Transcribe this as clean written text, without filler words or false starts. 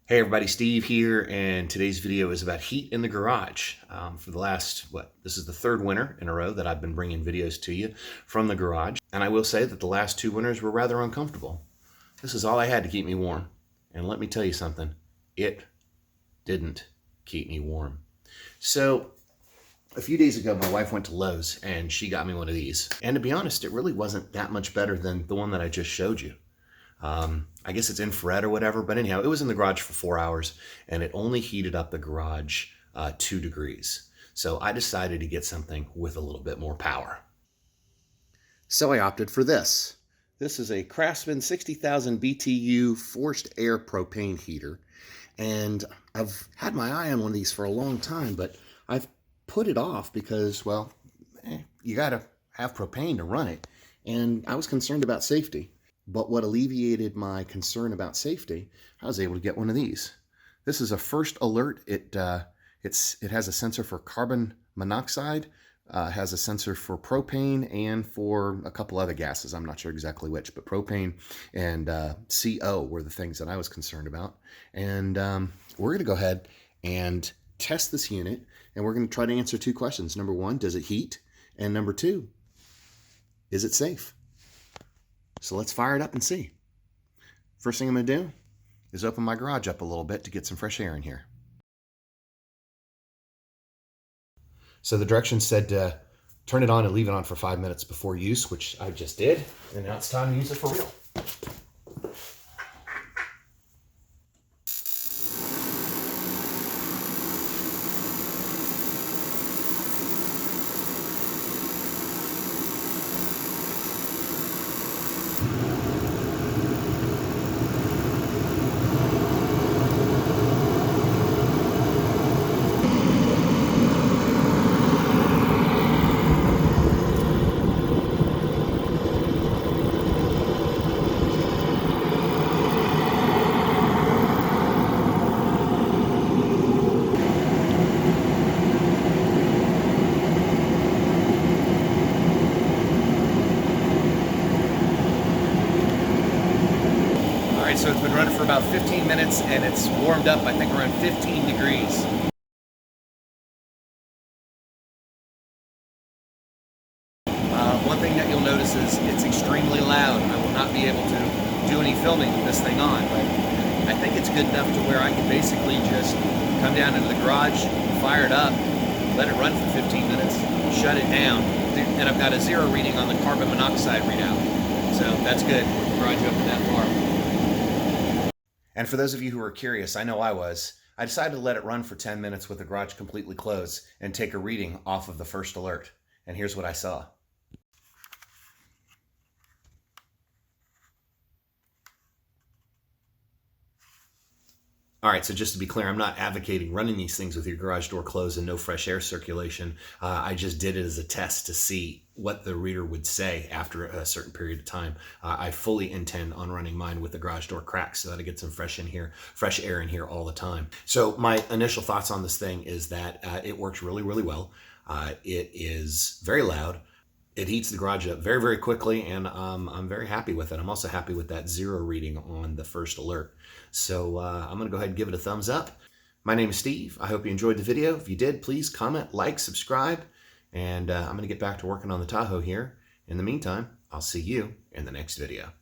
Hey everybody, Steve here, and today's video is about heat in the garage. For the last, this is the third winter in a row that I've been bringing videos to you from the garage. And I will say that the last two winters were rather uncomfortable. This is all I had to keep me warm. And let me tell you something, it didn't keep me warm. So a few days ago, my wife went to Lowe's and she got me one of these. And to be honest, it really wasn't that much better than the one that I just showed you. I guess it's infrared or whatever, but anyhow, it was in the garage for 4 hours and it only heated up the garage 2 degrees. So I decided to get something with a little bit more power. So I opted for this. This is a Craftsman 60,000 BTU forced air propane heater. And I've had my eye on one of these for a long time, but I've put it off because, well, you got to have propane to run it. And I was concerned about safety. But what alleviated my concern about safety, I was able to get one of these. This is a first alert. It has a sensor for carbon monoxide, has a sensor for propane and for a couple other gases. I'm not sure exactly which, but propane and CO were the things that I was concerned about. And we're going to go ahead and test this unit, and we're going to try to answer two questions. Number one, does it heat? And number two, is it safe? So let's fire it up and see. First thing I'm going to do is open my garage up a little bit to get some fresh air in here. So the directions said to turn it on and leave it on for 5 minutes before use, which I just did. And now it's time to use it for real. So it's been running for about 15 minutes and it's warmed up, I think, around 15 degrees. One thing that you'll notice is it's extremely loud. I will not be able to do any filming with this thing on, but I think it's good enough to where I can basically just come down into the garage, fire it up, let it run for 15 minutes, shut it down, and I've got a 0 reading on the carbon monoxide readout. So that's good with the garage open that far. And for those of you who are curious, I know I was, I decided to let it run for 10 minutes with the garage completely closed and take a reading off of the first alert. And here's what I saw. All right, so just to be clear, I'm not advocating running these things with your garage door closed and no fresh air circulation. I just did it as a test to see what the reader would say after a certain period of time. I fully intend on running mine with the garage door cracked so that I get some fresh air in here all the time. So my initial thoughts on this thing is that it works really, really well. It is very loud. It heats the garage up very, very quickly, and I'm very happy with it. I'm also happy with that 0 reading on the first alert. So I'm going to go ahead and give it a thumbs up. My name is Steve. I hope you enjoyed the video. If you did, please comment, like, subscribe, and I'm going to get back to working on the Tahoe here. In the meantime, I'll see you in the next video.